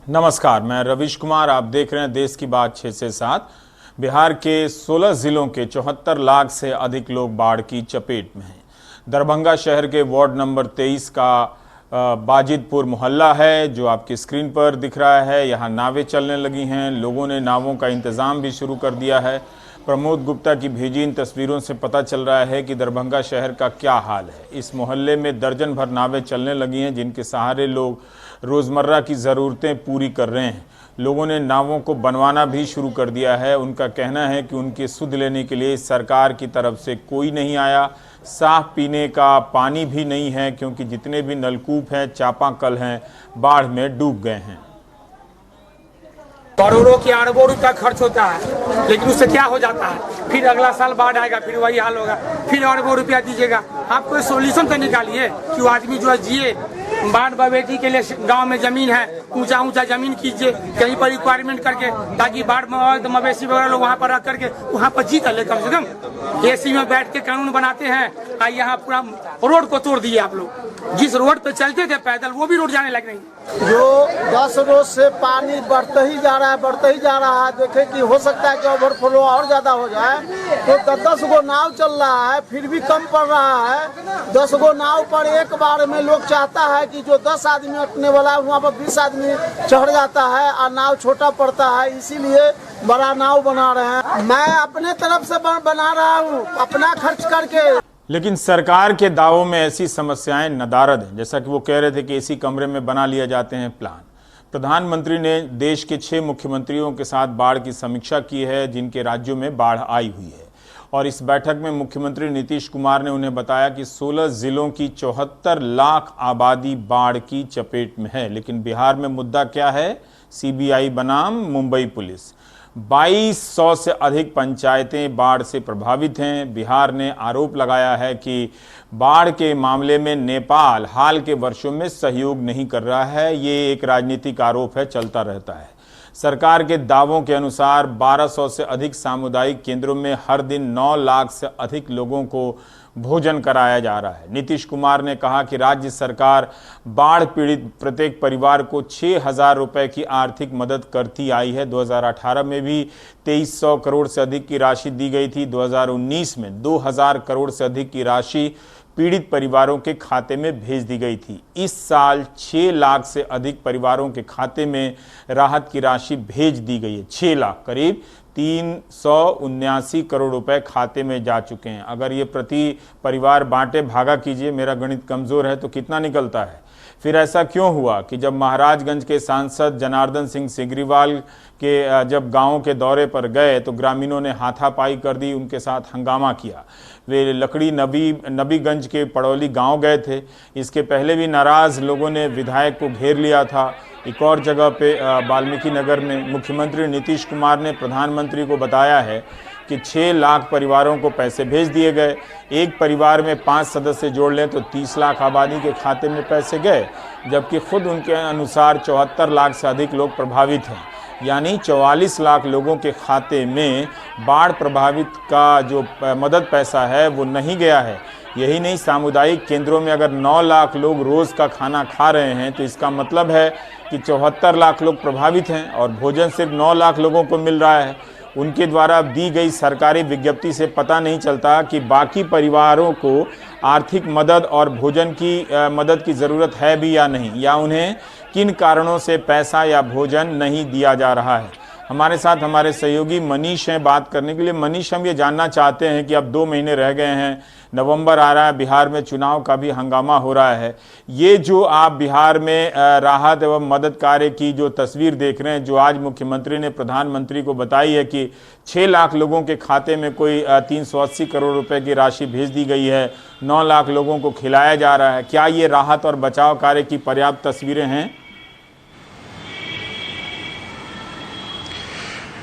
नमस्कार, मैं रविश कुमार। आप देख रहे हैं देश की बात 6 से 7। बिहार के 16 जिलों के 74 लाख से अधिक लोग बाढ़ की चपेट में हैं। दरभंगा शहर के वार्ड नंबर 23 का बाजिदपुर मोहल्ला है जो आपकी स्क्रीन पर दिख रहा है। यहाँ नावें चलने लगी हैं, लोगों ने नावों का इंतजाम भी शुरू कर दिया है। प्रमोद गुप्ता की भेजी इन तस्वीरों से पता चल रहा है कि दरभंगा शहर का क्या हाल है। इस मोहल्ले में दर्जन भर नावें चलने लगी हैं जिनके सहारे लोग रोज़मर्रा की ज़रूरतें पूरी कर रहे हैं। लोगों ने नावों को बनवाना भी शुरू कर दिया है। उनका कहना है कि उनकी सुध लेने के लिए सरकार की तरफ से कोई नहीं आया। साफ पीने का पानी भी नहीं है क्योंकि जितने भी नलकूप हैं, चापाकल हैं, बाढ़ में डूब गए हैं। करोड़ों के अरबों रुपया खर्च होता है, लेकिन उससे क्या हो जाता है? फिर अगला साल बाढ़ आएगा, फिर वही हाल होगा, फिर अरबों रुपया दीजिएगा। आप कोई सोल्यूशन तो निकालिए कि वो आदमी जो है जिए। बाढ़ बवेटी के लिए गांव में जमीन है, ऊंचा ऊंचा जमीन कीजिए कहीं पर रिक्वायरमेंट करके, ताकि बाढ़ में तो मवेशी वगैरह लोग वहाँ पर रख करके वहाँ पर जी कर ले। कम से कम एसी में बैठ के कानून बनाते हैं, यहाँ पूरा रोड को तोड़ दिए आप लोग। जिस रोड पे चलते थे पैदल, वो भी रोड जाने लग नहीं। जो 10 रोज से पानी बढ़ते ही जा रहा है, देखे कि हो सकता है कि ओवरफ्लो और ज्यादा हो जाए। तो 10 गो नाव चल रहा है, फिर भी कम पड़ रहा है। 10 गो नाव पर एक बार में लोग चाहता है कि जो 10 आदमी उठने वाला है वहाँ पर 20 आदमी चढ़ जाता है और नाव छोटा पड़ता है, इसीलिए बड़ा नाव बना रहे हैं। मैं अपने तरफ से बना रहा हूँ, अपना खर्च करके। लेकिन सरकार के दावों में ऐसी समस्याएं नदारद हैं। जैसा कि वो कह रहे थे कि इसी कमरे में बना लिया जाते हैं प्लान। प्रधानमंत्री ने देश के 6 मुख्यमंत्रियों के साथ बाढ़ की समीक्षा की है जिनके राज्यों में बाढ़ आई हुई है। और इस बैठक में मुख्यमंत्री नीतीश कुमार ने उन्हें बताया कि 16 जिलों की 74 लाख आबादी बाढ़ की चपेट में है। लेकिन बिहार में मुद्दा क्या है? सीबीआई बनाम मुंबई पुलिस। 2200 से अधिक पंचायतें बाढ़ से प्रभावित हैं। बिहार ने आरोप लगाया है कि बाढ़ के मामले में नेपाल हाल के वर्षों में सहयोग नहीं कर रहा है। ये एक राजनीतिक आरोप है, चलता रहता है। सरकार के दावों के अनुसार 1200 से अधिक सामुदायिक केंद्रों में हर दिन 9 लाख से अधिक लोगों को भोजन कराया जा रहा है। नीतीश कुमार ने कहा कि राज्य सरकार बाढ़ पीड़ित प्रत्येक परिवार को 6,000 रुपए की आर्थिक मदद करती आई है। 2018 में भी 2300 करोड़ से अधिक की राशि दी गई थी। 2019 में 2000 करोड़ से अधिक की राशि पीड़ित परिवारों के खाते में भेज दी गई थी। इस साल 6 लाख से अधिक परिवारों के खाते में राहत की राशि भेज दी गई है। 6 लाख, करीब 379 करोड़ रुपए खाते में जा चुके हैं। अगर ये प्रति परिवार बांटे भागा कीजिए, मेरा गणित कमज़ोर है, तो कितना निकलता है? फिर ऐसा क्यों हुआ कि जब महाराजगंज के सांसद जनार्दन सिंह सिग्रीवाल के जब गांव के दौरे पर गए तो ग्रामीणों ने हाथापाई कर दी, उनके साथ हंगामा किया। वे लकड़ी नबीगंज के पड़ौली गांव गए थे। इसके पहले भी नाराज़ लोगों ने विधायक को घेर लिया था। एक और जगह पे वाल्मीकि नगर में मुख्यमंत्री नीतीश कुमार ने प्रधानमंत्री को बताया है कि 6 लाख परिवारों को पैसे भेज दिए गए। एक परिवार में 5 सदस्य जोड़ लें तो 30 लाख आबादी के खाते में पैसे गए, जबकि खुद उनके अनुसार 74 लाख से अधिक लोग प्रभावित हैं। यानी 44 लाख लोगों के खाते में बाढ़ प्रभावित का जो मदद पैसा है वो नहीं गया है। यही नहीं, सामुदायिक केंद्रों में अगर 9 लाख लोग रोज़ का खाना खा रहे हैं तो इसका मतलब है कि 74 लाख लोग प्रभावित हैं और भोजन सिर्फ 9 लाख लोगों को मिल रहा है। उनके द्वारा दी गई सरकारी विज्ञप्ति से पता नहीं चलता कि बाकी परिवारों को आर्थिक मदद और भोजन की मदद की ज़रूरत है भी या नहीं, या उन्हें किन कारणों से पैसा या भोजन नहीं दिया जा रहा है। हमारे साथ हमारे सहयोगी मनीष हैं बात करने के लिए। मनीष, हम ये जानना चाहते हैं कि अब 2 महीने रह गए हैं, नवंबर आ रहा है, बिहार में चुनाव का भी हंगामा हो रहा है। ये जो आप बिहार में राहत एवं मदद कार्य की जो तस्वीर देख रहे हैं, जो आज मुख्यमंत्री ने प्रधानमंत्री को बताई है कि 6 लाख लोगों के खाते में कोई 380 करोड़ रुपए की राशि भेज दी गई है, 9 लाख लोगों को खिलाया जा रहा है, क्या ये राहत और बचाव कार्य की पर्याप्त तस्वीरें हैं?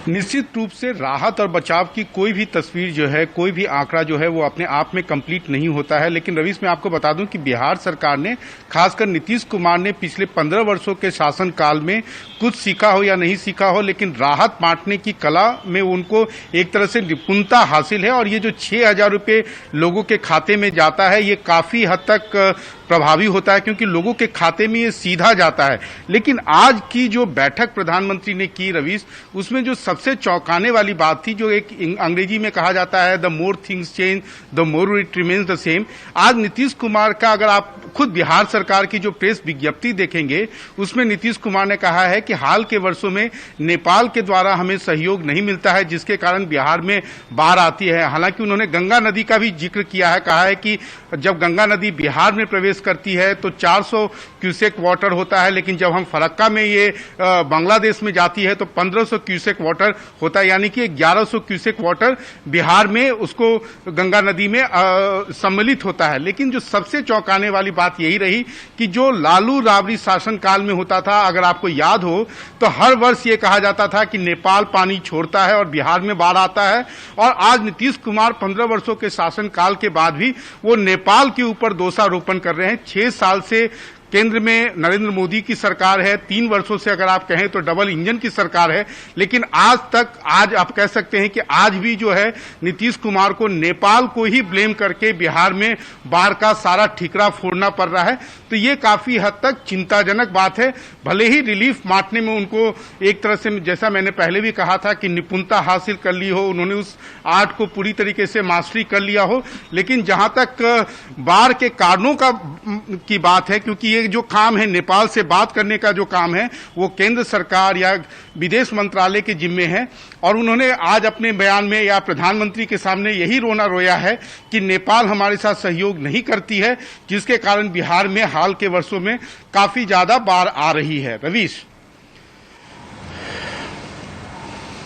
निश्चित रूप से राहत और बचाव की कोई भी तस्वीर जो है, कोई भी आंकड़ा जो है वो अपने आप में कंप्लीट नहीं होता है। लेकिन रवीश, मैं आपको बता दूं कि बिहार सरकार ने, खासकर नीतीश कुमार ने पिछले 15 वर्षों के शासनकाल में कुछ सीखा हो या नहीं सीखा हो, लेकिन राहत बांटने की कला में उनको एक तरह से निपुणता हासिल है। और ये जो 6,000 रुपये लोगों के खाते में जाता है, ये काफी हद तक प्रभावी होता है, क्योंकि लोगों के खाते में ये सीधा जाता है। लेकिन आज की जो बैठक प्रधानमंत्री ने की रवीश, उसमें जो सबसे चौंकाने वाली बात थी, जो एक अंग्रेजी में कहा जाता है the more things change the more it remains the same. आज नीतीश कुमार का, अगर आप खुद बिहार सरकार की जो प्रेस विज्ञप्ति देखेंगे, उसमें नीतीश कुमार ने कहा है कि हाल के वर्षों में नेपाल के द्वारा हमें सहयोग नहीं मिलता है, जिसके कारण बिहार में बाढ़ आती है। हालांकि उन्होंने गंगा नदी का भी जिक्र किया है, कहा है कि जब गंगा नदी बिहार में प्रवेश करती है तो 400 क्यूसेक वाटर होता है, लेकिन जब हम फरक्का में ये बांग्लादेश में जाती है तो 1500 क्यूसेक वाटर होता है, यानी कि 1100 क्यूसेक वाटर बिहार में उसको गंगा नदी में सम्मिलित होता है। लेकिन जो सबसे चौंकाने वाली बात यही रही कि जो लालू राबड़ी शासनकाल में होता था, अगर आपको याद हो तो हर वर्ष ये कहा जाता था कि नेपाल पानी छोड़ता है और बिहार में बाढ़ आता है, और आज नीतीश कुमार 15 वर्षों के शासनकाल के बाद भी वो नेपाल के ऊपर दोषारोपण कर रहे हैं। 6 साल से केंद्र में नरेंद्र मोदी की सरकार है, 3 वर्षों से अगर आप कहें तो डबल इंजन की सरकार है, लेकिन आज आप कह सकते हैं कि आज भी जो है नीतीश कुमार को नेपाल को ही ब्लेम करके बिहार में बाढ़ का सारा ठिकरा फोड़ना पड़ रहा है। तो ये काफी हद तक चिंताजनक बात है। भले ही रिलीफ बांटने में उनको एक तरह से, जैसा मैंने पहले भी कहा था, कि निपुणता हासिल कर ली हो, उन्होंने उस आर्ट को पूरी तरीके से मास्टरी कर लिया हो, लेकिन जहां तक बाढ़ के कारणों की बात है, क्योंकि ये जो काम है नेपाल से बात करने का जो काम है वो केंद्र सरकार या विदेश मंत्रालय के जिम्मे है, और उन्होंने आज अपने बयान में या प्रधानमंत्री के सामने यही रोना रोया है कि नेपाल हमारे साथ सहयोग नहीं करती है, जिसके कारण बिहार में हाल के वर्षों में काफी ज्यादा बाढ़ आ रही है। रवीश।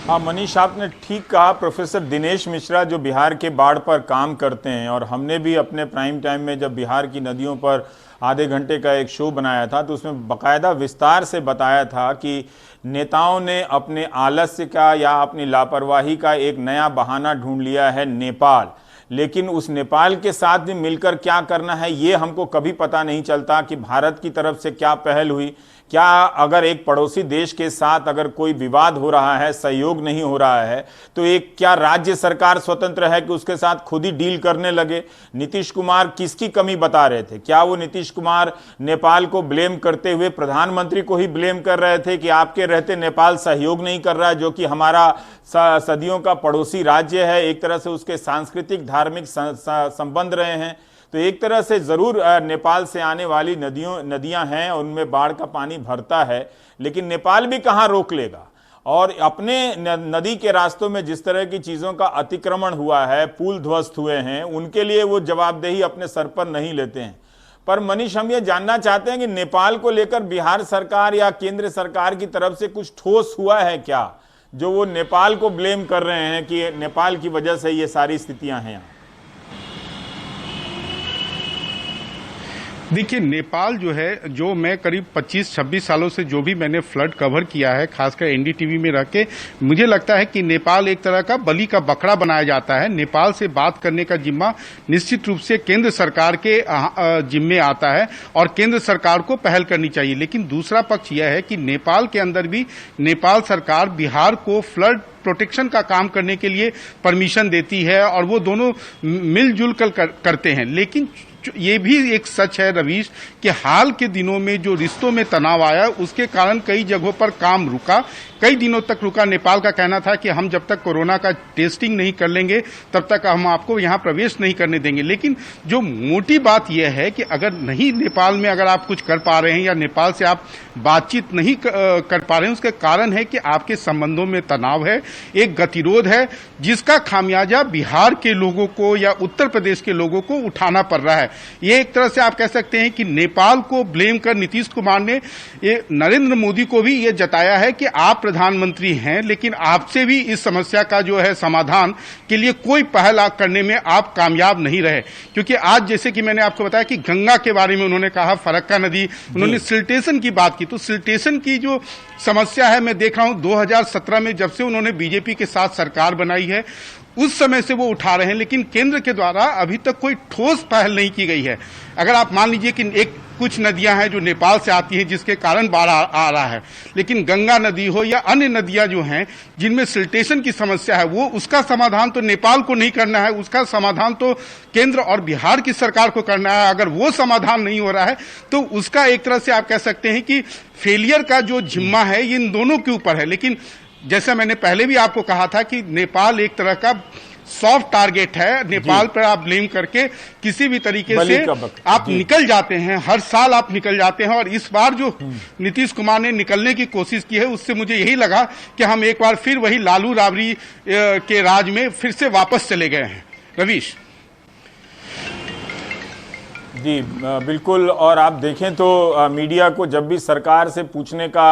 हाँ मनीष, आपने ठीक कहा। प्रोफेसर दिनेश मिश्रा जो बिहार के बाढ़ पर काम करते हैं, और हमने भी अपने प्राइम टाइम में जब बिहार की नदियों पर आधे घंटे का एक शो बनाया था तो उसमें बाकायदा विस्तार से बताया था कि नेताओं ने अपने आलस्य का या अपनी लापरवाही का एक नया बहाना ढूंढ लिया है, नेपाल। लेकिन उस नेपाल के साथ भी मिलकर क्या करना है ये हमको कभी पता नहीं चलता कि भारत की तरफ से क्या पहल हुई। क्या अगर एक पड़ोसी देश के साथ अगर कोई विवाद हो रहा है, सहयोग नहीं हो रहा है, तो एक क्या राज्य सरकार स्वतंत्र है कि उसके साथ खुद ही डील करने लगे? नीतीश कुमार किसकी कमी बता रहे थे? क्या वो नीतीश कुमार नेपाल को ब्लेम करते हुए प्रधानमंत्री को ही ब्लेम कर रहे थे कि आपके रहते नेपाल सहयोग नहीं कर रहा है, जो कि हमारा सदियों का पड़ोसी राज्य है, एक तरह से उसके सांस्कृतिक धार्मिक संबंध रहे हैं? तो एक तरह से जरूर नेपाल से आने वाली नदियां हैं, उनमें बाढ़ का पानी भरता है, लेकिन नेपाल भी कहां रोक लेगा? और अपने नदी के रास्तों में जिस तरह की चीजों का अतिक्रमण हुआ है, पुल ध्वस्त हुए हैं, उनके लिए वो जवाबदेही अपने सर पर नहीं लेते हैं। पर मनीष, हम ये जानना चाहते हैं कि नेपाल को लेकर बिहार सरकार या केंद्र सरकार की तरफ से कुछ ठोस हुआ है क्या, जो वो नेपाल को ब्लेम कर रहे हैं कि नेपाल की वजह से ये सारी स्थितियां हैं? देखिए, नेपाल जो है, जो मैं करीब 25-26 सालों से जो भी मैंने फ्लड कवर किया है, खासकर एनडीटीवी में रह के, मुझे लगता है कि नेपाल एक तरह का बलि का बकरा बनाया जाता है। नेपाल से बात करने का जिम्मा निश्चित रूप से केंद्र सरकार के जिम्मे आता है और केंद्र सरकार को पहल करनी चाहिए। लेकिन दूसरा पक्ष यह है कि नेपाल के अंदर भी नेपाल सरकार बिहार को फ्लड प्रोटेक्शन का काम करने के लिए परमिशन देती है और वो दोनों मिलजुल कर करते हैं। लेकिन ये भी एक सच है रवीश कि हाल के दिनों में जो रिश्तों में तनाव आया, उसके कारण कई जगहों पर काम रुका, कई दिनों तक रुका। नेपाल का कहना था कि हम जब तक कोरोना का टेस्टिंग नहीं कर लेंगे तब तक हम आपको यहां प्रवेश नहीं करने देंगे। लेकिन जो मोटी बात यह है कि अगर नहीं नेपाल में अगर आप कुछ कर पा रहे हैं या नेपाल से आप बातचीत नहीं कर पा रहे हैं, उसका कारण है कि आपके संबंधों में तनाव है, एक गतिरोध है, जिसका खामियाजा बिहार के लोगों को या उत्तर प्रदेश के लोगों को उठाना पड़ रहा है। ये एक तरह से आप कह सकते हैं कि नेपाल को ब्लेम कर नीतीश कुमार ने ये नरेंद्र मोदी को भी ये जताया है कि आप प्रधानमंत्री हैं, लेकिन आपसे भी इस समस्या का जो है समाधान के लिए कोई पहल करने में आप कामयाब नहीं रहे। क्योंकि आज जैसे कि मैंने आपको बताया कि गंगा के बारे में उन्होंने कहा, फरक्का नदी, उन्होंने सिल्टेशन की बात की, तो सिल्टेशन की जो समस्या है, मैं देख रहा हूं 2017 में जब से उन्होंने बीजेपी के साथ सरकार बनाई है, उस समय से वो उठा रहे हैं, लेकिन केंद्र के द्वारा अभी तक कोई ठोस पहल नहीं की गई है। अगर आप मान लीजिए कि कुछ नदियां हैं जो नेपाल से आती हैं जिसके कारण बाढ़ आ रहा है, लेकिन गंगा नदी हो या अन्य नदियां जो हैं जिनमें सिल्टेशन की समस्या है, वो उसका समाधान तो नेपाल को नहीं करना है, उसका समाधान तो केंद्र और बिहार की सरकार को करना है। अगर वो समाधान नहीं हो रहा है तो उसका एक तरह से आप कह सकते हैं कि फेलियर का जो जिम्मा है ये इन दोनों के ऊपर है। लेकिन जैसा मैंने पहले भी आपको कहा था कि नेपाल एक तरह का सॉफ्ट टारगेट है। नेपाल पर आप ब्लेम करके किसी भी तरीके से आप निकल जाते हैं, हर साल आप निकल जाते हैं। और इस बार जो नीतीश कुमार ने निकलने की कोशिश की है उससे मुझे यही लगा कि हम एक बार फिर वही लालू राबड़ी के राज में फिर से वापस चले गए हैं। रवीश जी बिल्कुल। और आप देखें तो मीडिया को जब भी सरकार से पूछने का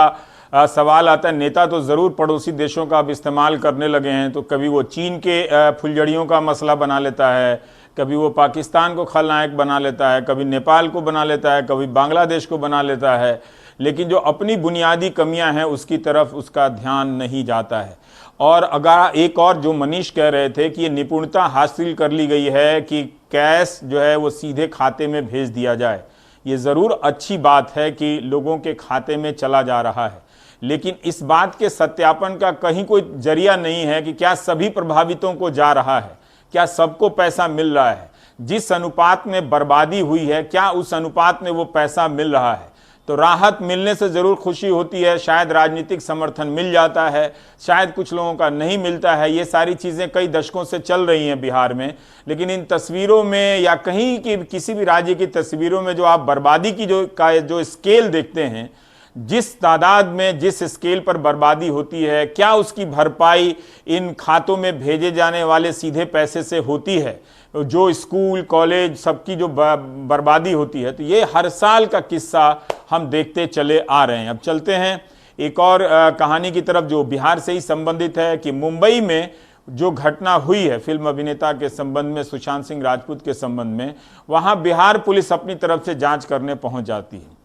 सवाल आता है, नेता तो ज़रूर पड़ोसी देशों का अब इस्तेमाल करने लगे हैं। तो कभी वो चीन के फुलझड़ियों का मसला बना लेता है, कभी वो पाकिस्तान को खलनायक बना लेता है, कभी नेपाल को बना लेता है, कभी बांग्लादेश को बना लेता है। लेकिन जो अपनी बुनियादी कमियां हैं उसकी तरफ उसका ध्यान नहीं जाता है। और अगर एक और जो मनीष कह रहे थे कि ये निपुणता हासिल कर ली गई है कि कैश जो है वो सीधे खाते में भेज दिया जाए, ये ज़रूर अच्छी बात है कि लोगों के खाते में चला जा रहा है। लेकिन इस बात के सत्यापन का कहीं कोई जरिया नहीं है कि क्या सभी प्रभावितों को जा रहा है, क्या सबको पैसा मिल रहा है, जिस अनुपात में बर्बादी हुई है क्या उस अनुपात में वो पैसा मिल रहा है। तो राहत मिलने से ज़रूर खुशी होती है, शायद राजनीतिक समर्थन मिल जाता है, शायद कुछ लोगों का नहीं मिलता है। ये सारी चीज़ें कई दशकों से चल रही हैं बिहार में। लेकिन इन तस्वीरों में या कहीं की किसी भी राज्य की तस्वीरों में जो आप बर्बादी की जो स्केल देखते हैं, जिस तादाद में जिस स्केल पर बर्बादी होती है, क्या उसकी भरपाई इन खातों में भेजे जाने वाले सीधे पैसे से होती है? जो स्कूल कॉलेज सबकी जो बर्बादी होती है, तो ये हर साल का किस्सा हम देखते चले आ रहे हैं। अब चलते हैं एक और कहानी की तरफ जो बिहार से ही संबंधित है कि मुंबई में जो घटना हुई है फिल्म अभिनेता के संबंध में, सुशांत सिंह राजपूत के संबंध में, वहां बिहार पुलिस अपनी तरफ से जांच करने पहुंच जाती है।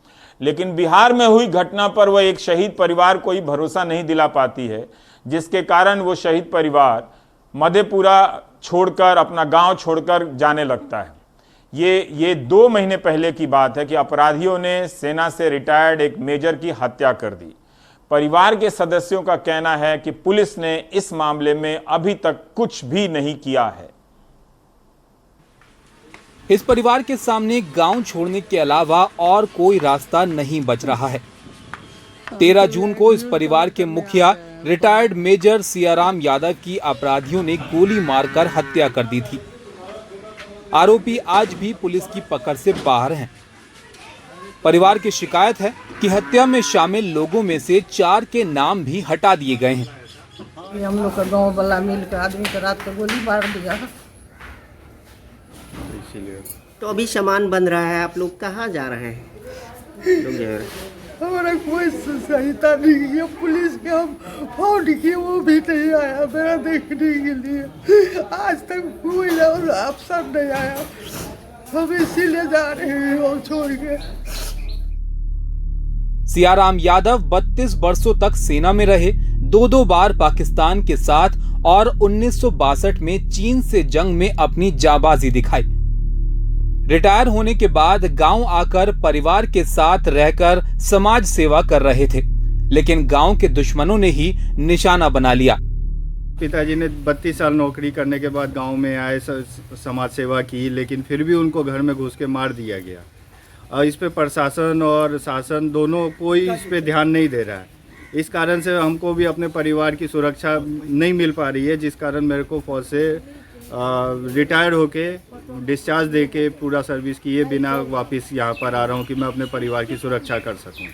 लेकिन बिहार में हुई घटना पर वह एक शहीद परिवार को ही भरोसा नहीं दिला पाती है, जिसके कारण वो शहीद परिवार मधेपुरा छोड़कर, अपना गांव छोड़कर जाने लगता है। ये 2 महीने पहले की बात है कि अपराधियों ने सेना से रिटायर्ड एक मेजर की हत्या कर दी। परिवार के सदस्यों का कहना है कि पुलिस ने इस मामले में अभी तक कुछ भी नहीं किया है। इस परिवार के सामने गांव छोड़ने के अलावा और कोई रास्ता नहीं बच रहा है। 13 जून को इस परिवार के मुखिया रिटायर्ड मेजर सियाराम यादव की अपराधियों ने गोली मारकर हत्या कर दी थी। आरोपी आज भी पुलिस की पकड़ से बाहर हैं। परिवार की शिकायत है कि हत्या में शामिल लोगों में से 4 के नाम भी हटा दिए गए हैं। हम लोग का गाँव वाला मिलकर आदमी को रात को गोली मार दिया। तो अभी सामान बन रहा है, आप लोग कहाँ जा रहे हैं? हमारा कोई सहायता नहीं है, पुलिस के हम फोन किए वो भी नहीं आया मेरा देखने के लिए। आज तक कोई अफसर नहीं आया, हम इसीलिए जा रहे हैं और छोड़ के। सियाराम यादव 32 वर्षों तक सेना में रहे, 2 बार पाकिस्तान के साथ और 1962 में चीन से जंग में अपनी जाबाजी दिखाई। रिटायर होने के बाद गांव आकर परिवार के साथ रहकर समाज सेवा कर रहे थे, लेकिन गांव के दुश्मनों ने ही निशाना बना लिया। पिताजी ने 32 साल नौकरी करने के बाद गांव में आए, समाज सेवा की, लेकिन फिर भी उनको घर में घुस के मार दिया गया। और इस पे प्रशासन और शासन दोनों कोई इस पे ध्यान नहीं दे रहा है। इस कारण से हमको भी अपने परिवार की सुरक्षा नहीं मिल पा रही है, जिस कारण मेरे को फौज से रिटायर होके डिस्चार्ज देके पूरा सर्विस किए बिना वापस यहाँ पर आ रहा हूँ कि मैं अपने परिवार की सुरक्षा कर सकूँ।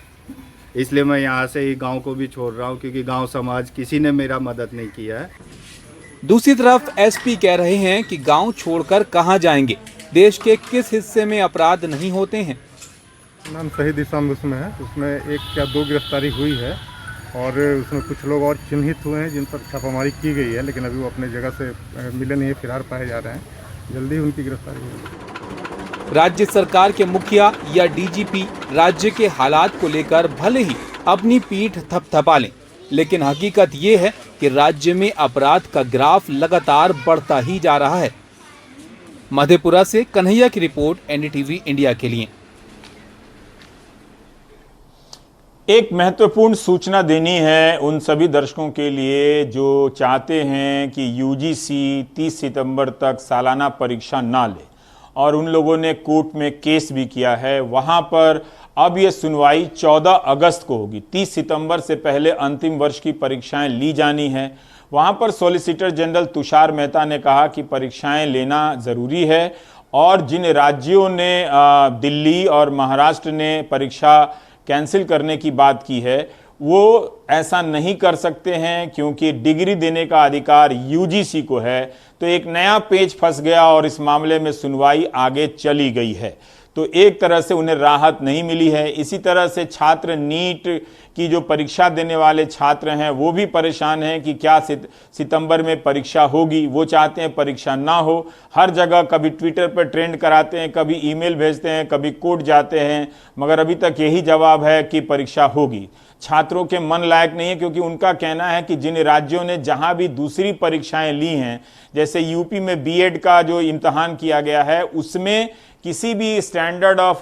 इसलिए मैं यहाँ से ही गांव को भी छोड़ रहा हूँ, क्योंकि गांव समाज किसी ने मेरा मदद नहीं किया है। दूसरी तरफ एसपी कह रहे हैं कि गांव छोड़कर कहां जाएंगे, देश के किस हिस्से में अपराध नहीं होते हैं। नाम सही दिशा में उसमें है, उसमें 1 या 2 गिरफ्तारी हुई है और उसमें कुछ लोग और चिन्हित हुए हैं जिन पर छापामारी की गई है, लेकिन अभी वो अपने जगह से मिले नहीं है, फिरार पाए जा रहे हैं। जल्दी उनकी गिरफ्तारी होगी। राज्य सरकार के मुखिया या डीजीपी राज्य के हालात को लेकर भले ही अपनी पीठ थपथपा लें, लेकिन हकीकत ये है कि राज्य में अपराध का ग्राफ लगातार बढ़ता ही जा रहा है। मधेपुरा से कन्हैया की रिपोर्ट, एनडीटीवी इंडिया के लिए। एक महत्वपूर्ण सूचना देनी है उन सभी दर्शकों के लिए जो चाहते हैं कि यूजीसी 30 सितंबर तक सालाना परीक्षा ना ले, और उन लोगों ने कोर्ट में केस भी किया है। वहां पर अब ये सुनवाई 14 अगस्त को होगी। 30 सितंबर से पहले अंतिम वर्ष की परीक्षाएं ली जानी है। वहां पर सॉलिसिटर जनरल तुषार मेहता ने कहा कि परीक्षाएं लेना ज़रूरी है, और जिन राज्यों ने दिल्ली और महाराष्ट्र ने परीक्षा कैंसिल करने की बात की है वो ऐसा नहीं कर सकते हैं, क्योंकि डिग्री देने का अधिकार यूजीसी को है। तो एक नया पेच फंस गया और इस मामले में सुनवाई आगे चली गई है। तो एक तरह से उन्हें राहत नहीं मिली है। इसी तरह से छात्र नीट की जो परीक्षा देने वाले छात्र हैं वो भी परेशान हैं कि क्या सितंबर में परीक्षा होगी। वो चाहते हैं परीक्षा ना हो। हर जगह कभी ट्विटर पर ट्रेंड कराते हैं, कभी ईमेल भेजते हैं, कभी कोर्ट जाते हैं, मगर अभी तक यही जवाब है कि परीक्षा होगी। छात्रों के मन लायक नहीं है, क्योंकि उनका कहना है कि जिन राज्यों ने जहां भी दूसरी परीक्षाएं ली हैं, जैसे यूपी में बीएड का जो इम्तहान किया गया है उसमें किसी भी स्टैंडर्ड ऑफ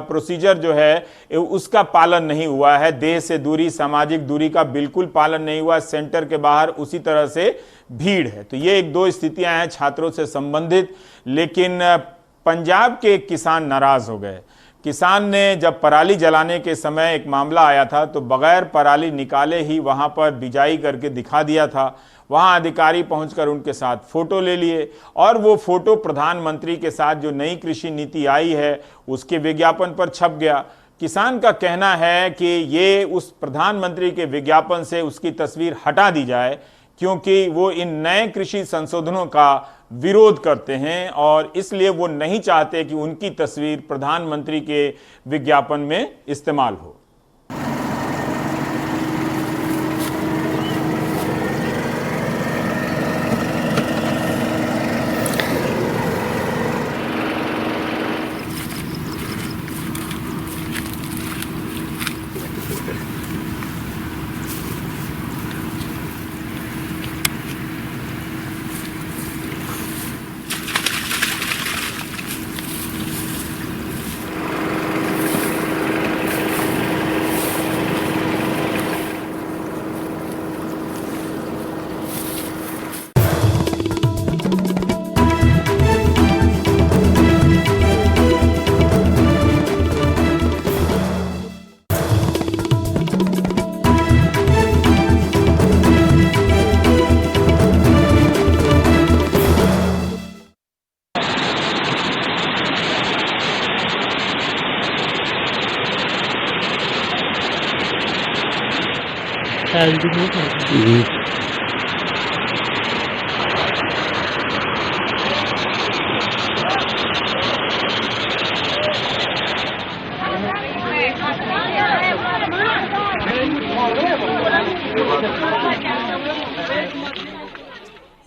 प्रोसीजर जो है उसका पालन नहीं हुआ है। देह से दूरी, सामाजिक दूरी का बिल्कुल पालन नहीं हुआ। सेंटर के बाहर उसी तरह से भीड़ है। तो ये एक दो स्थितियां हैं छात्रों से संबंधित। लेकिन पंजाब के किसान नाराज हो गए। किसान ने जब पराली जलाने के समय एक मामला आया था तो बगैर पराली निकाले ही वहां पर बिजाई करके दिखा दिया था। वहां अधिकारी पहुंचकर उनके साथ फोटो ले लिए, और वो फोटो प्रधानमंत्री के साथ जो नई कृषि नीति आई है उसके विज्ञापन पर छप गया। किसान का कहना है कि ये उस प्रधानमंत्री के विज्ञापन से उसकी तस्वीर हटा दी जाए, क्योंकि वो इन नए कृषि संशोधनों का विरोध करते हैं और इसलिए वो नहीं चाहते कि उनकी तस्वीर प्रधानमंत्री के विज्ञापन में इस्तेमाल हो।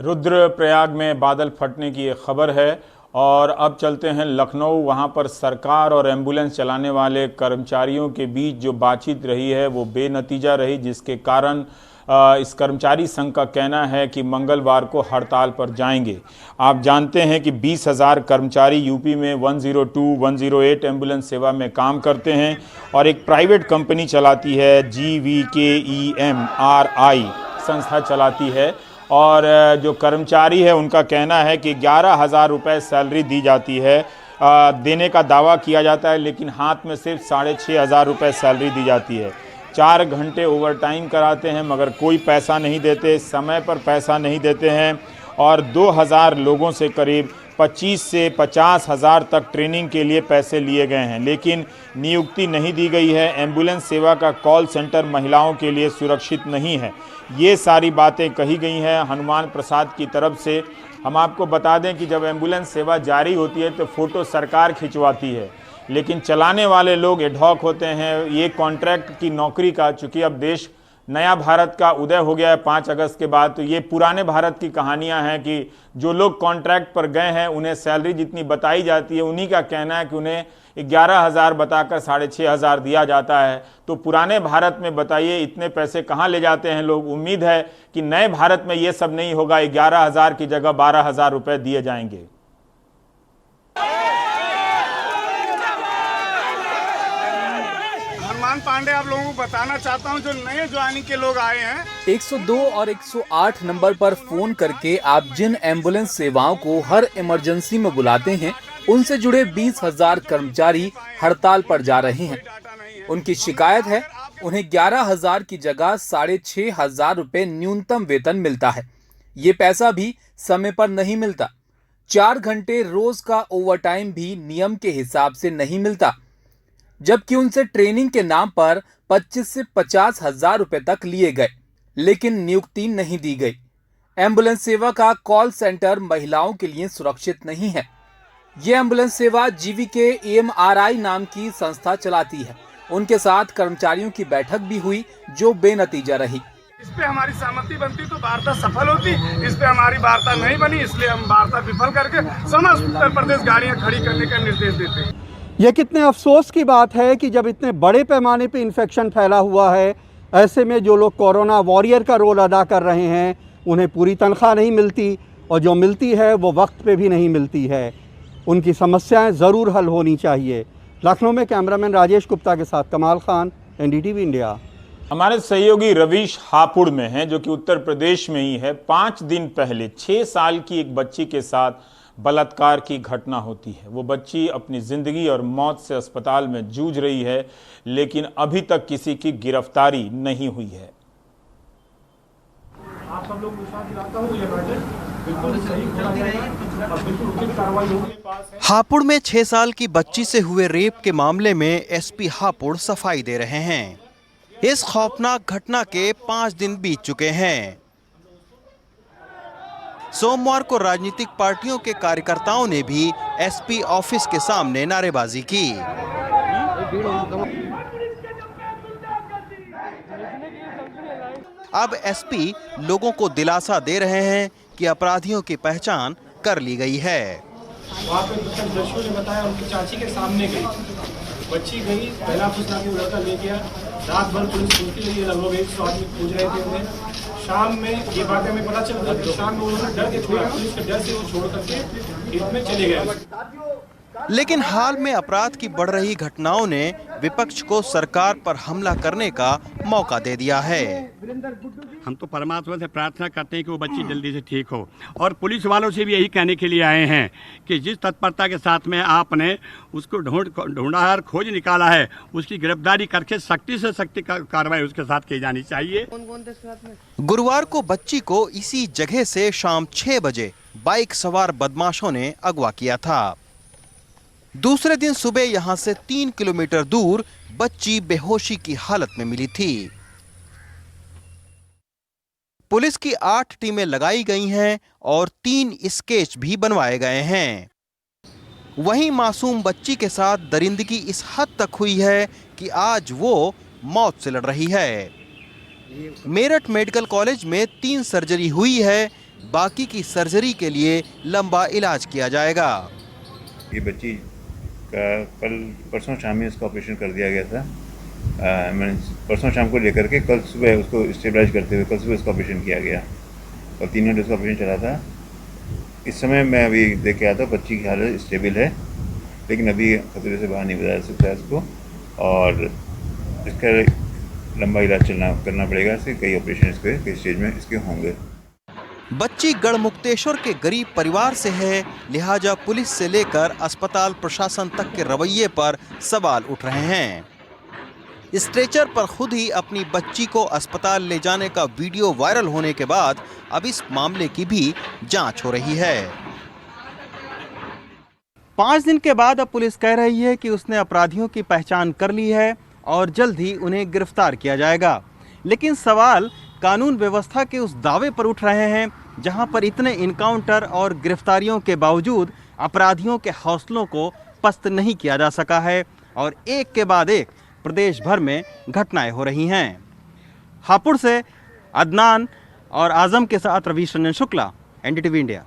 रुद्रप्रयाग में बादल फटने की एक खबर है। और अब चलते हैं लखनऊ। वहां पर सरकार और एम्बुलेंस चलाने वाले कर्मचारियों के बीच जो बातचीत रही है वो बेनतीजा रही, जिसके कारण इस कर्मचारी संघ का कहना है कि मंगलवार को हड़ताल पर जाएंगे। आप जानते हैं कि 20,000 कर्मचारी यूपी में 102, 108 एम्बुलेंस सेवा में काम करते हैं और एक प्राइवेट कंपनी चलाती है, GVKEMRI संस्था चलाती है। और जो कर्मचारी है उनका कहना है कि 11,000 रुपये सैलरी दी जाती है, देने का दावा किया जाता है, लेकिन हाथ में सिर्फ 6,500 रुपये सैलरी दी जाती है। 4 घंटे ओवर टाइम कराते हैं मगर कोई पैसा नहीं देते, समय पर पैसा नहीं देते हैं। और 2,000 लोगों से करीब 25 से 50,000 तक ट्रेनिंग के लिए पैसे लिए गए हैं, लेकिन नियुक्ति नहीं दी गई है। एम्बुलेंस सेवा का कॉल सेंटर महिलाओं के लिए सुरक्षित नहीं है। ये सारी बातें कही गई हैं हनुमान प्रसाद की तरफ से। हम आपको बता दें कि जब एम्बुलेंस सेवा जारी होती है तो फ़ोटो सरकार खिंचवाती है, लेकिन चलाने वाले लोग एडहॉक होते हैं। ये कॉन्ट्रैक्ट की नौकरी का, चूँकि अब देश नया भारत का उदय हो गया है 5 अगस्त के बाद। तो ये पुराने भारत की कहानियां हैं कि जो लोग कॉन्ट्रैक्ट पर गए हैं उन्हें सैलरी जितनी बताई जाती है, उन्हीं का कहना है कि उन्हें 11,000 बताकर 6,500 दिया जाता है। तो पुराने भारत में बताइए इतने पैसे कहाँ ले जाते हैं लोग। उम्मीद है कि नए भारत में ये सब नहीं होगा, 11,000 की जगह 12,000 रुपए दिए जाएंगे। पांडे आप लोगों को बताना चाहता हूं, जो नए ज्वाइनिंग के लोग आए हैं 102 और 108 नंबर पर फोन करके आप जिन एम्बुलेंस सेवाओं को हर इमरजेंसी में बुलाते हैं, उनसे जुड़े 20,000 कर्मचारी हड़ताल पर जा रहे हैं। उनकी शिकायत है उन्हें 11,000 की जगह 6,500 रुपए न्यूनतम वेतन मिलता है। ये पैसा भी समय पर नहीं मिलता। 4 घंटे रोज का ओवरटाइम भी नियम के हिसाब से नहीं मिलता, जबकि उनसे ट्रेनिंग के नाम पर 25 से 50,000 रुपए तक लिए गए, लेकिन नियुक्ति नहीं दी गई। एम्बुलेंस सेवा का कॉल सेंटर महिलाओं के लिए सुरक्षित नहीं है। ये एम्बुलेंस सेवा जीवीके EMRI नाम की संस्था चलाती है। उनके साथ कर्मचारियों की बैठक भी हुई, जो बेनतीजा रही। इस पे हमारी सहमति बनती तो वार्ता सफल होती, इस पे हमारी वार्ता नहीं बनी, इसलिए हम वार्ता विफल करके समस्त उत्तर प्रदेश गाड़ियां खड़ी करने का निर्देश देते हैं। ये कितने अफसोस की बात है कि जब इतने बड़े पैमाने पे इन्फेक्शन फैला हुआ है, ऐसे में जो लोग कोरोना वॉरियर का रोल अदा कर रहे हैं उन्हें पूरी तनख्वाह नहीं मिलती, और जो मिलती है वो वक्त पे भी नहीं मिलती है। उनकी समस्याएं ज़रूर हल होनी चाहिए। लखनऊ में कैमरामैन राजेश गुप्ता के साथ कमाल खान, NDTV इंडिया। हमारे सहयोगी रवीश हापुड़ में हैं, जो कि उत्तर प्रदेश में ही है। 5 दिन पहले 6 साल की एक बच्ची के साथ बलात्कार की घटना होती है। वो बच्ची अपनी जिंदगी और मौत से अस्पताल में जूझ रही है, लेकिन अभी तक किसी की गिरफ्तारी नहीं हुई है। आप सब लोग विश्वास दिलाता हूं ये बिल्कुल सही बिल्कुल उचित कार्रवाई होगी। हापुड़ में 6 साल की बच्ची से हुए रेप के मामले में SP हापुड़ सफाई दे रहे हैं। इस खौफनाक घटना के 5 दिन बीत चुके हैं। सोमवार को राजनीतिक पार्टियों के कार्यकर्ताओं ने भी SP ऑफिस के सामने नारेबाजी की। अब SP लोगों को दिलासा दे रहे हैं कि अपराधियों की पहचान कर ली गई है। वहाँ पे दर्शकों ने बताया उनकी चाची के सामने गई, बच्ची गई, पहला फुसला के लड़का ले गया। रात भर पुलिस पूछती रही, लगभग 100 आदमी पूछ रहे थे उन्हें। शाम में ये बात हमें पता चल गई, शाम में उन्होंने डर के छोड़ा, पुलिस के डर से वो छोड़ करके खेत में चले गए। लेकिन हाल में अपराध की बढ़ रही घटनाओं ने विपक्ष को सरकार पर हमला करने का मौका दे दिया है। हम तो परमात्मा से प्रार्थना करते हैं कि वो बच्ची जल्दी से ठीक हो, और पुलिस वालों से भी यही कहने के लिए आए हैं कि जिस तत्परता के साथ में आपने उसको ढूंढा और खोज निकाला है, उसकी गिरफ्तारी करके सख्ती से सख्ती कार्रवाई उसके साथ की जानी चाहिए। गुरुवार को बच्ची को इसी जगह से शाम 6 बजे बाइक सवार बदमाशों ने अगवा किया था। दूसरे दिन सुबह यहां से 3 किलोमीटर दूर बच्ची बेहोशी की हालत में मिली थी। पुलिस की 8 टीमें लगाई गई हैं और 3 स्केच भी बनवाए गए हैं। वहीं मासूम बच्ची के साथ दरिंदगी इस हद तक हुई है कि आज वो मौत से लड़ रही है। मेरठ मेडिकल कॉलेज में 3 सर्जरी हुई है, बाकी की सर्जरी के लिए लंबा इलाज किया जाएगा। ये बच्ची का परसों शाम में इसका ऑपरेशन कर दिया गया था। मैंने परसों शाम को लेकर के कल सुबह उसको स्टेबलाइज करते हुए कल सुबह इसका ऑपरेशन किया गया और 3 घंटे उसका ऑपरेशन चला था। इस समय मैं अभी देख के आया था, बच्ची की हालत स्टेबल है, लेकिन अभी खतरे से बाहर नहीं बताया जा सकता है इसको, और इसका लंबा इलाज करना पड़ेगा। इसके कई ऑपरेशन इसके कई स्टेज में इसके होंगे। बच्ची गढ़मुक्तेश्वर के गरीब परिवार से है, लिहाजा पुलिस से लेकर अस्पताल प्रशासन तक के रवैये पर सवाल उठ रहे हैं। स्ट्रेचर पर खुद ही अपनी बच्ची को अस्पताल ले जाने का वीडियो वायरल होने के बाद अब इस मामले की भी जांच हो रही है। 5 दिन के बाद अब पुलिस कह रही है कि उसने अपराधियों की पहचान कर ली है और जल्द ही उन्हें गिरफ्तार किया जाएगा। लेकिन सवाल कानून व्यवस्था के उस दावे पर उठ रहे हैं जहां पर इतने इनकाउंटर और गिरफ्तारियों के बावजूद अपराधियों के हौसलों को पस्त नहीं किया जा सका है और एक के बाद एक प्रदेश भर में घटनाएं हो रही हैं। हापुड़ से अदनान और आजम के साथ रवीश रंजन शुक्ला, एनडीटीवी इंडिया।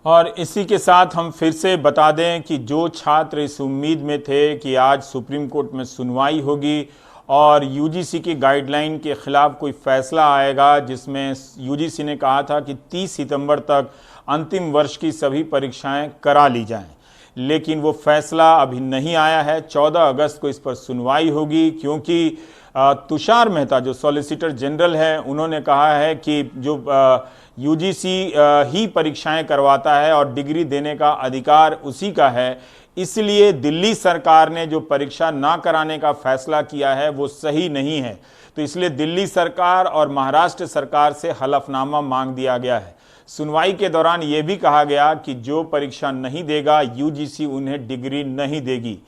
और इसी के साथ हम फिर से बता दें कि जो छात्र इस उम्मीद में थे कि आज सुप्रीम कोर्ट में सुनवाई होगी और यूजीसी की गाइडलाइन के खिलाफ कोई फैसला आएगा, जिसमें यूजीसी ने कहा था कि 30 सितंबर तक अंतिम वर्ष की सभी परीक्षाएं करा ली जाएं, लेकिन वो फैसला अभी नहीं आया है। 14 अगस्त को इस पर सुनवाई होगी, क्योंकि तुषार मेहता जो सॉलिसिटर जनरल है, उन्होंने कहा है कि जो यूजीसी ही परीक्षाएं करवाता है और डिग्री देने का अधिकार उसी का है, इसलिए दिल्ली सरकार ने जो परीक्षा ना कराने का फैसला किया है वो सही नहीं है। तो इसलिए दिल्ली सरकार और महाराष्ट्र सरकार से हलफनामा मांग दिया गया है। सुनवाई के दौरान ये भी कहा गया कि जो परीक्षा नहीं देगा यूजीसी उन्हें डिग्री नहीं देगी।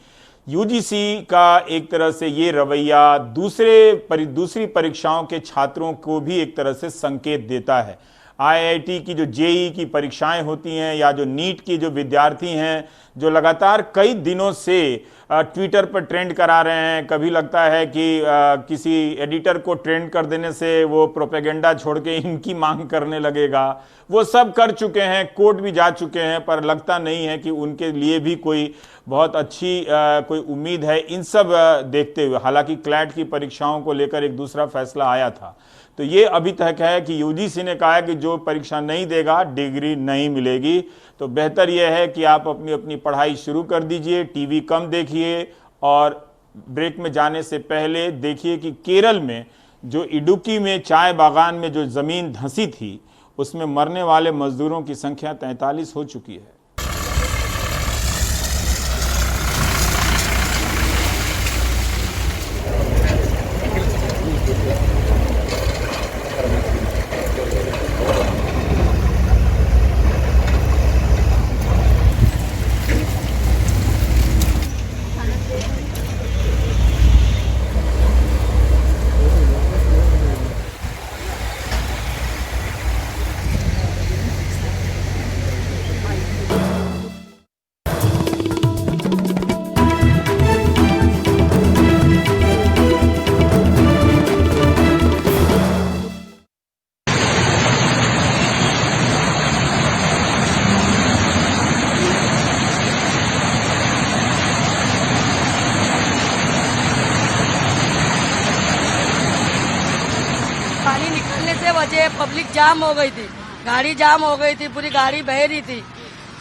यूजीसी का एक तरह से ये रवैया दूसरी परीक्षाओं के छात्रों को भी एक तरह से संकेत देता है। आईआईटी की जो जेईई की परीक्षाएं होती हैं या जो नीट की जो विद्यार्थी हैं जो लगातार कई दिनों से ट्विटर पर ट्रेंड करा रहे हैं, कभी लगता है कि किसी एडिटर को ट्रेंड कर देने से वो प्रोपेगेंडा छोड़ के इनकी मांग करने लगेगा, वो सब कर चुके हैं, कोर्ट भी जा चुके हैं, पर लगता नहीं है कि उनके लिए भी कोई बहुत अच्छी कोई उम्मीद है इन सब देखते हुए। हालांकि क्लैट की परीक्षाओं को लेकर एक दूसरा फैसला आया था, तो ये अभी तक है कि यूजीसी ने कहा है कि जो परीक्षा नहीं देगा डिग्री नहीं मिलेगी। तो बेहतर यह है कि आप अपनी अपनी पढ़ाई शुरू कर दीजिए, टीवी कम देखिए और ब्रेक में जाने से पहले देखिए कि केरल में जो इडुक्की में चाय बागान में जो ज़मीन धंसी थी उसमें मरने वाले मजदूरों की संख्या 43 हो चुकी है। पानी निकलने से वजह पब्लिक जाम हो गई थी, गाड़ी जाम हो गई थी, पूरी गाड़ी बह रही थी,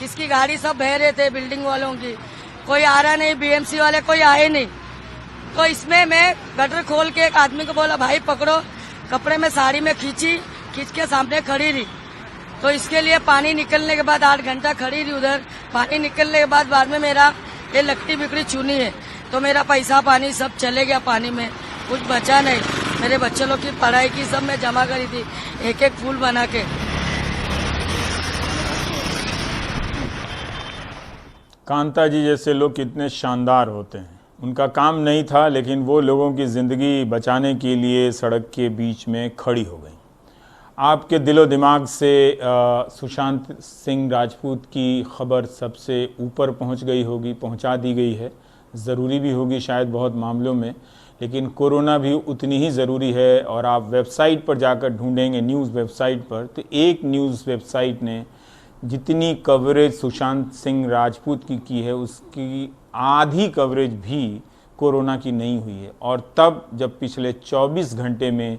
किसकी गाड़ी सब बह रहे थे, बिल्डिंग वालों की, कोई आ रहा नहीं, बीएमसी वाले कोई आए नहीं। तो इसमें मैं गटर खोल के एक आदमी को बोला भाई पकड़ो, कपड़े में साड़ी में खींच के सामने खड़ी रही। तो इसके लिए पानी निकलने के बाद 8 घंटा खड़ी रही उधर। पानी निकलने के बाद में मेरा ये लकड़ी बिकड़ी चुनी है, तो मेरा पैसा पानी सब चले गया पानी में, कुछ बचा नहीं। मेरे बच्चे लोग की पढ़ाई की सब मैं जमा करी थी, एक एक फूल बना के। कांता जी जैसे लोग कितने शानदार होते हैं, उनका काम नहीं था लेकिन वो लोगों की ज़िंदगी बचाने के लिए सड़क के बीच में खड़ी हो गई। आपके दिलो दिमाग से सुशांत सिंह राजपूत की खबर सबसे ऊपर पहुंच गई होगी, पहुंचा दी गई है, ज़रूरी भी होगी शायद बहुत मामलों में, लेकिन कोरोना भी उतनी ही ज़रूरी है। और आप वेबसाइट पर जाकर ढूंढेंगे, न्यूज़ वेबसाइट पर, तो एक न्यूज़ वेबसाइट ने जितनी कवरेज सुशांत सिंह राजपूत की है उसकी आधी कवरेज भी कोरोना की नहीं हुई है। और तब जब पिछले 24 घंटे में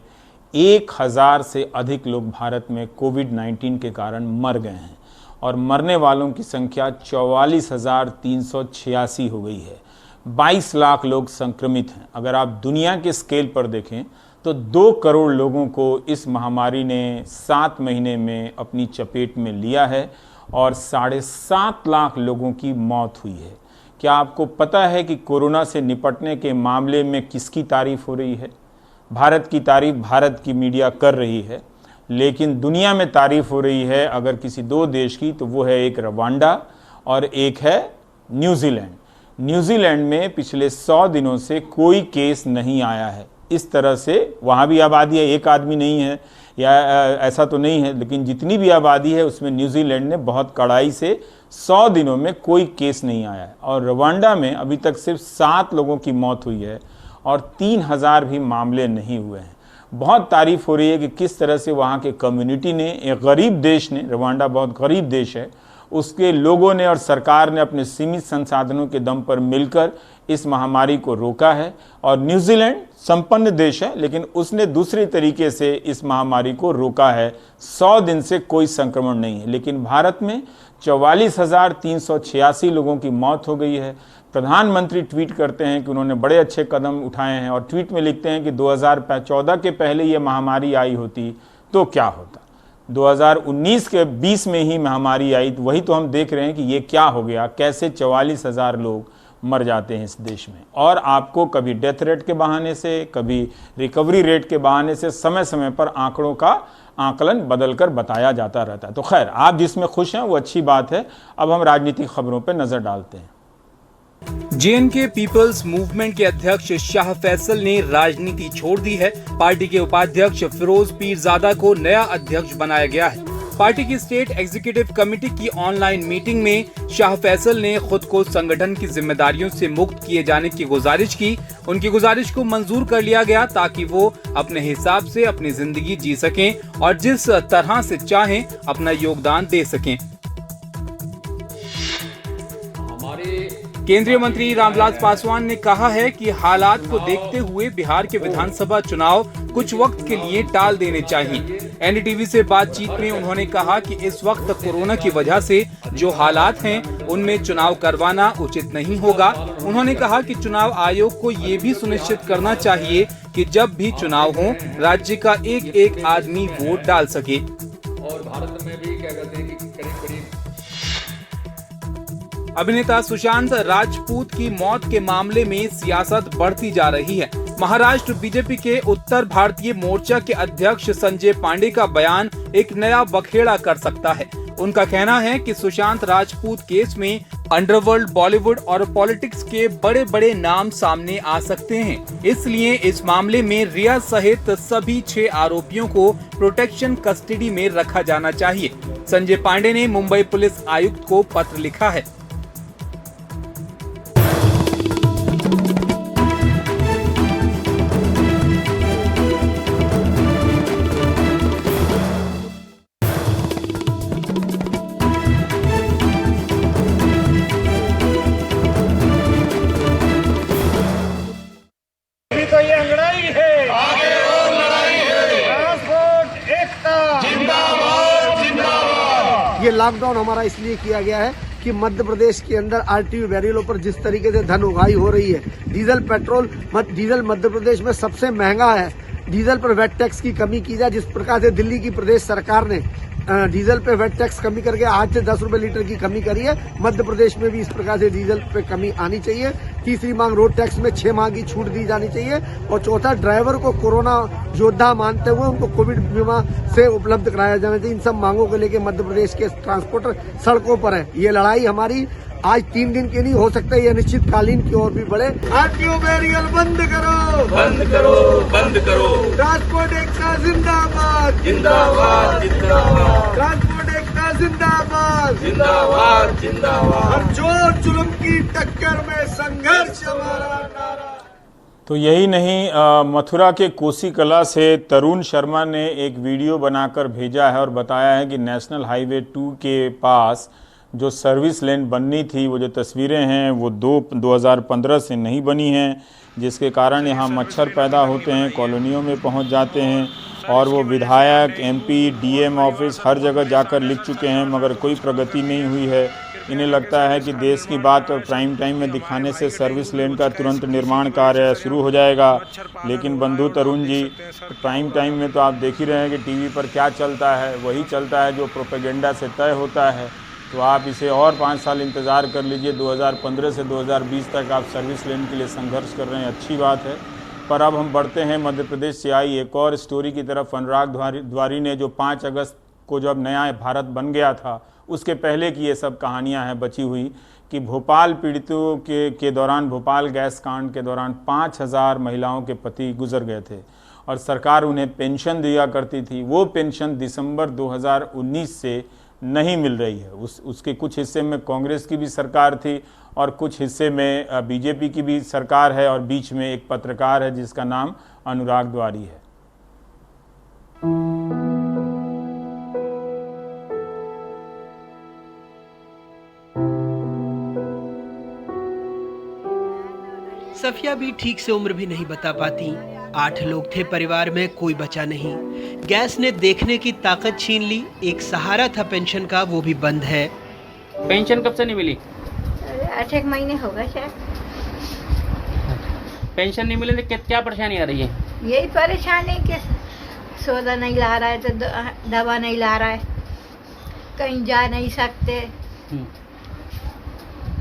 1000 से अधिक लोग भारत में कोविड-19 के कारण मर गए हैं और मरने वालों की संख्या 44,386 हो गई है। 22 लाख लोग संक्रमित हैं। अगर आप दुनिया के स्केल पर देखें तो 2 करोड़ लोगों को इस महामारी ने 7 महीने में अपनी चपेट में लिया है और 7.5 लाख लोगों की मौत हुई है। क्या आपको पता है कि कोरोना से निपटने के मामले में किसकी तारीफ हो रही है? भारत की तारीफ भारत की मीडिया कर रही है, लेकिन दुनिया में तारीफ हो रही है अगर किसी 2 देश की, तो वो है एक रवांडा और एक है न्यूजीलैंड। न्यूजीलैंड में पिछले 100 दिनों से कोई केस नहीं आया है। इस तरह से वहाँ भी आबादी है, एक आदमी नहीं है या ऐसा तो नहीं है, लेकिन जितनी भी आबादी है उसमें न्यूजीलैंड ने बहुत कड़ाई से 100 दिनों में कोई केस नहीं आया है। और रवांडा में अभी तक सिर्फ 7 लोगों की मौत हुई है और 3000 भी मामले नहीं हुए हैं। बहुत तारीफ हो रही है कि किस तरह से वहाँ के कम्युनिटी ने, एक गरीब देश ने, रवांडा बहुत गरीब देश है, उसके लोगों ने और सरकार ने अपने सीमित संसाधनों के दम पर मिलकर इस महामारी को रोका है। और न्यूजीलैंड संपन्न देश है, लेकिन उसने दूसरे तरीके से इस महामारी को रोका है। 100 दिन से कोई संक्रमण नहीं है। लेकिन भारत में 44,386 लोगों की मौत हो गई है। प्रधानमंत्री ट्वीट करते हैं कि उन्होंने बड़े अच्छे कदम उठाए हैं और ट्वीट में लिखते हैं कि 2014 के पहले ये महामारी आई होती तो क्या होता। 2019 के 20 में ही महामारी आई, तो वही तो हम देख रहे हैं कि ये क्या हो गया, कैसे 44,000 लोग मर जाते हैं इस देश में। और आपको कभी डेथ रेट के बहाने से, कभी रिकवरी रेट के बहाने से समय समय पर आंकड़ों का आकलन बदलकर बताया जाता रहता है। तो खैर, आप जिसमें खुश हैं वो अच्छी बात है। अब हम राजनीतिक खबरों पर नजर डालते हैं। JNK पीपल्स मूवमेंट के अध्यक्ष शाह फैसल ने राजनीति छोड़ दी है। पार्टी के उपाध्यक्ष फिरोज पीरजादा को नया अध्यक्ष बनाया गया है। पार्टी की स्टेट एग्जीक्यूटिव कमेटी की ऑनलाइन मीटिंग में शाह फैसल ने खुद को संगठन की जिम्मेदारियों से मुक्त किए जाने की गुजारिश की। उनकी गुजारिश को मंजूर कर लिया गया ताकि वो अपने हिसाब से अपनी जिंदगी जी सकें और जिस तरह से चाहें अपना योगदान दे सकें। केंद्रीय मंत्री रामविलास पासवान ने कहा है कि हालात को देखते हुए बिहार के विधानसभा चुनाव कुछ वक्त के लिए टाल देने चाहिए। NDTV से बातचीत में उन्होंने कहा कि इस वक्त कोरोना की वजह से जो हालात हैं उनमें चुनाव करवाना उचित नहीं होगा। उन्होंने कहा कि चुनाव आयोग को ये भी सुनिश्चित करना चाहिए कि जब भी चुनाव हो राज्य का एक एक आदमी वोट डाल सके। और भारत में भी क्या कहते हैं कि अभिनेता सुशांत राजपूत की मौत के मामले में सियासत बढ़ती जा रही है। महाराष्ट्र बीजेपी के उत्तर भारतीय मोर्चा के अध्यक्ष संजय पांडे का बयान एक नया बखेड़ा कर सकता है। उनका कहना है कि सुशांत राजपूत केस में अंडरवर्ल्ड, बॉलीवुड और पॉलिटिक्स के बड़े बड़े नाम सामने आ सकते हैं। इसलिए इस मामले में रिया सहित सभी 6 आरोपियों को प्रोटेक्शन कस्टडी में रखा जाना चाहिए। संजय पांडे ने मुंबई पुलिस आयुक्त को पत्र लिखा है। तो ये लड़ाई है, आगे और लड़ाई है। ट्रांसपोर्ट एकता जिंदाबाद जिंदाबाद। ये लॉकडाउन हमारा इसलिए किया गया है कि मध्य प्रदेश के अंदर RTO बैरियरों पर जिस तरीके से धन उगाही हो रही है, डीजल मध्य प्रदेश में सबसे महंगा है। डीजल पर वैट टैक्स की कमी की जाए, जिस प्रकार से दिल्ली की प्रदेश सरकार ने डीजल पे वैट टैक्स कमी करके आज से 10 रुपए लीटर की कमी करी है, मध्य प्रदेश में भी इस प्रकार से डीजल पे कमी आनी चाहिए। तीसरी मांग, रोड टैक्स में 6 माह की छूट दी जानी चाहिए। और चौथा, ड्राइवर को कोरोना योद्धा मानते हुए उनको कोविड बीमा से उपलब्ध कराया जाना चाहिए। इन सब मांगों को लेकर मध्य प्रदेश के ट्रांसपोर्टर सड़कों पर है। ये लड़ाई हमारी आज 3 दिन की नहीं, हो सकता है ये निश्चितकालीन की ओर भी बढ़े। RTO बैरियर बंद करो, बंद करो, बंद करो। ट्रांसपोर्ट एकता जिंदाबाद जिंदाबाद जिंदाबाद। ट्रांसपोर्ट एकता जिंदाबाद जिंदाबाद जिंदाबाद। हर जोर जुल्म की टक्कर में संघर्ष हमारा नारा। तो यही नहीं, मथुरा के कोसी कला से तरुण शर्मा ने एक वीडियो बनाकर भेजा है और बताया है कि नेशनल हाईवे 2 के पास जो सर्विस लेन बननी थी, वो जो तस्वीरें हैं वो 2015 से नहीं बनी हैं, जिसके कारण यहाँ मच्छर पैदा होते हैं, कॉलोनियों में पहुँच जाते हैं। और वो विधायक, MP, DM ऑफिस हर जगह जाकर लिख चुके हैं, मगर कोई प्रगति नहीं हुई है। इन्हें लगता है कि देश की बात और प्राइम टाइम में दिखाने से सर्विस लेन का तुरंत निर्माण कार्य शुरू हो जाएगा। लेकिन बंधु तरुण जी, प्राइम टाइम में तो आप देख ही रहे हैं कि TV पर क्या चलता है, वही चलता है जो प्रोपेगेंडा से तय होता है। तो आप इसे और 5 साल इंतज़ार कर लीजिए। 2015 से 2020 तक आप सर्विस लेन के लिए संघर्ष कर रहे हैं, अच्छी बात है। पर अब हम बढ़ते हैं मध्य प्रदेश से आई एक और स्टोरी की तरफ। अनुराग द्वारी ने जो 5 अगस्त को जब नया भारत बन गया था, उसके पहले की ये सब कहानियां हैं बची हुई कि भोपाल पीड़ितों के दौरान, भोपाल गैस कांड के दौरान 5000 महिलाओं के पति गुजर गए थे और सरकार उन्हें पेंशन दिया करती थी। वो पेंशन दिसंबर 2019 से नहीं मिल रही है। उसके कुछ हिस्से में कांग्रेस की भी सरकार थी और कुछ हिस्से में बीजेपी की भी सरकार है, और बीच में एक पत्रकार है जिसका नाम अनुराग द्वारी है। सफिया भी ठीक से उम्र भी नहीं बता पाती। 8 लोग थे परिवार में, कोई बचा नहीं। गैस ने देखने की ताकत छीन ली। एक सहारा था पेंशन का, वो भी बंद है। पेंशन कब से नहीं मिली? 8 महीने हो गए शायद। पेंशन नहीं मिले तो क्या परेशानी आ रही है? यही परेशानी कि सौदा नहीं ला रहा है तो दवा नहीं ला रहा है, कहीं जा नहीं सकते,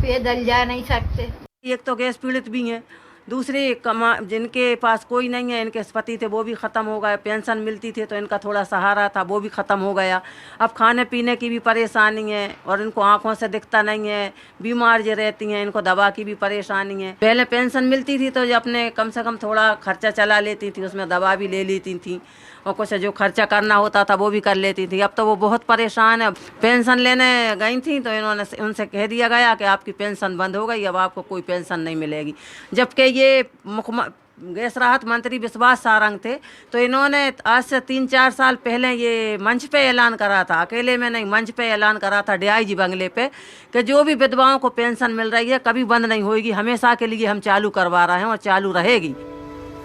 पैदल जा नहीं सकते। एक तो गैस पीड़ित भी हैं, दूसरे जिनके पास कोई नहीं है, इनके पति थे वो भी ख़त्म हो गए। पेंशन मिलती थी तो इनका थोड़ा सहारा था, वो भी ख़त्म हो गया। अब खाने पीने की भी परेशानी है और इनको आंखों से दिखता नहीं है, बीमार जो रहती हैं, इनको दवा की भी परेशानी है। पहले पेंशन मिलती थी तो अपने कम से कम थोड़ा खर्चा चला लेती थी, उसमें दवा भी ले लेती थी और कुछ जो खर्चा करना होता था वो भी कर लेती थी। अब तो वो बहुत परेशान है। पेंशन लेने गई थी तो इन्होंने उनसे कह दिया गया कि आपकी पेंशन बंद हो गई, अब आपको कोई पेंशन नहीं मिलेगी। जबकि ये गैस राहत मंत्री विश्वास सारंग थे, तो इन्होंने आज से 3-4 साल पहले ये मंच पे ऐलान करा था, अकेले में नहीं, मंच पे ऐलान करा था DIG बंगले पे, कि जो भी विधवाओं को पेंशन मिल रही है कभी बंद नहीं होगी, हमेशा के लिए हम चालू करवा रहे हैं और चालू रहेगी।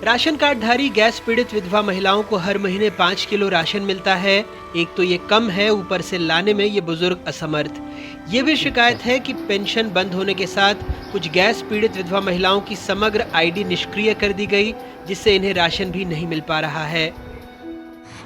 राशन कार्डधारी गैस पीड़ित विधवा महिलाओं को हर महीने 5 किलो राशन मिलता है। एक तो ये कम है, ऊपर से लाने में ये बुजुर्ग असमर्थ। ये भी शिकायत है कि पेंशन बंद होने के साथ कुछ गैस पीड़ित विधवा महिलाओं की समग्र ID निष्क्रिय कर दी गई, जिससे इन्हें राशन भी नहीं मिल पा रहा है।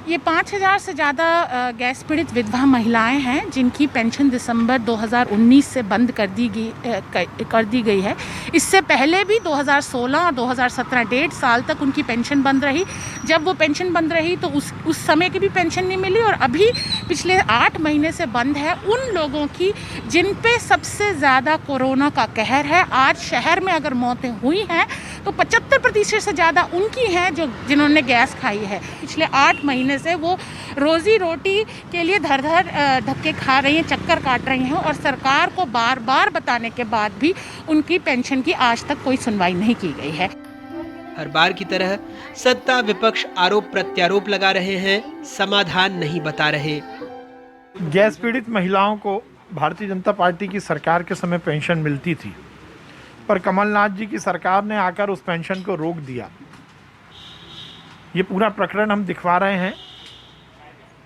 ये 5000 से ज़्यादा गैस पीड़ित विधवा महिलाएं हैं जिनकी पेंशन दिसंबर 2019 से बंद कर दी गई है। इससे पहले भी 2016 और 2017 1.5 साल तक उनकी पेंशन बंद रही। जब वो पेंशन बंद रही तो उस समय की भी पेंशन नहीं मिली, और अभी पिछले 8 महीने से बंद है उन लोगों की जिन पे सबसे ज़्यादा कोरोना का कहर है। आज शहर में अगर मौतें हुई हैं तो 75% से ज़्यादा उनकी हैं जिन्होंने गैस खाई है। पिछले 8 महीने से वो रोजी रोटी के लिए धर धक्के खा रही हैं, चक्कर काट रही हैं, और सरकार को बार बार बताने के बाद भी उनकी पेंशन की आज तक कोई सुनवाई नहीं की गई है। हर बार की तरह सत्ता विपक्ष आरोप प्रत्यारोप लगा रहे हैं, समाधान नहीं बता रहे। गैस पीड़ित महिलाओं को भारतीय जनता पार्टी की सरकार के समय पेंशन मिलती थी, पर कमलनाथ जी की सरकार ने आकर उस पेंशन को रोक दिया। ये पूरा प्रकरण हम दिखवा रहे हैं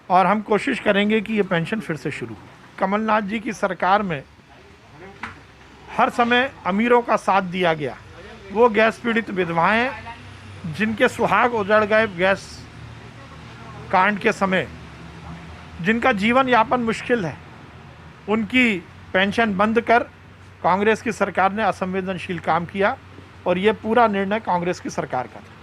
और हम कोशिश करेंगे कि ये पेंशन फिर से शुरू हो। कमलनाथ जी की सरकार में हर समय अमीरों का साथ दिया गया। वो गैस पीड़ित विधवाएं जिनके सुहाग उजड़ गए गैस कांड के समय, जिनका जीवन यापन मुश्किल है, उनकी पेंशन बंद कर कांग्रेस की सरकार ने असंवेदनशील काम किया, और ये पूरा निर्णय कांग्रेस की सरकार का था।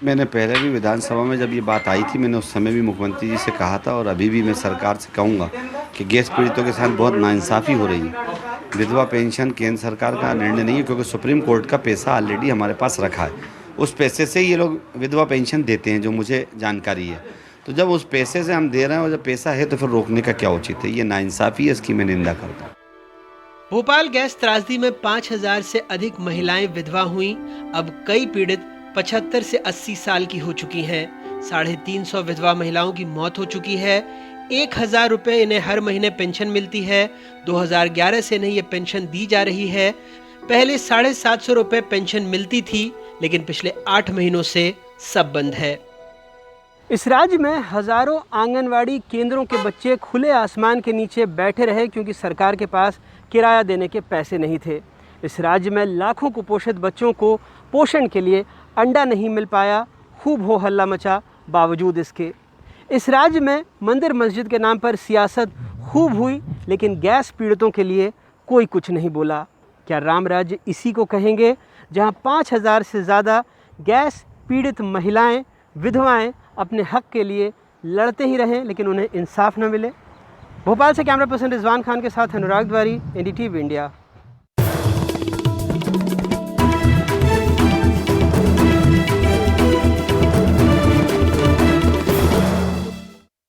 मैंने पहले भी विधानसभा में जब ये बात आई थी, मैंने उस समय भी मुख्यमंत्री जी से कहा था, और अभी भी मैं सरकार से कहूँगा कि गैस पीड़ितों के साथ बहुत नाइंसाफ़ी हो रही है। विधवा पेंशन केंद्र सरकार का निर्णय नहीं है, क्योंकि सुप्रीम कोर्ट का पैसा ऑलरेडी हमारे पास रखा है। उस पैसे से ये लोग विधवा पेंशन देते हैं, जो मुझे जानकारी है। तो जब उस पैसे से हम दे रहे हैं और जब पैसा है तो फिर रोकने का क्या उचित है? ये नाइंसाफ़ी है, इसकी मैं निंदा करता हूँ। भोपाल गैस त्रासदी में 5000 से अधिक महिलाएं विधवा हुईं। अब कई पीड़ित 75 से 80 साल की हो चुकी हैं। 350 विधवा महिलाओं की मौत हो चुकी है। 1000 रुपए इन्हें हर महीने पेंशन मिलती है। 2011 से इन्हें ये पेंशन दी जा रही है। पहले 750 रुपए पेंशन मिलती थी, लेकिन पिछले 8 महीनों से सब बंद है। इस राज्य में हजारों आंगनवाड़ी केंद्रों के बच्चे खुले आसमान के नीचे बैठे रहे, क्योंकि सरकार के पास किराया देने के पैसे नहीं थे। इस राज्य में लाखों कुपोषित बच्चों को पोषण के लिए अंडा नहीं मिल पाया। खूब हो हल्ला मचा बावजूद इसके। इस राज्य में मंदिर मस्जिद के नाम पर सियासत खूब हुई, लेकिन गैस पीड़ितों के लिए कोई कुछ नहीं बोला। क्या राम राज्य इसी को कहेंगे, जहां 5000 से ज़्यादा गैस पीड़ित महिलाएं, विधवाएं अपने हक के लिए लड़ते ही रहें, लेकिन उन्हें इंसाफ न मिले? भोपाल से कैमरा पर्सन रिजवान खान के साथ अनुराग द्वारी, NDTV इंडिया।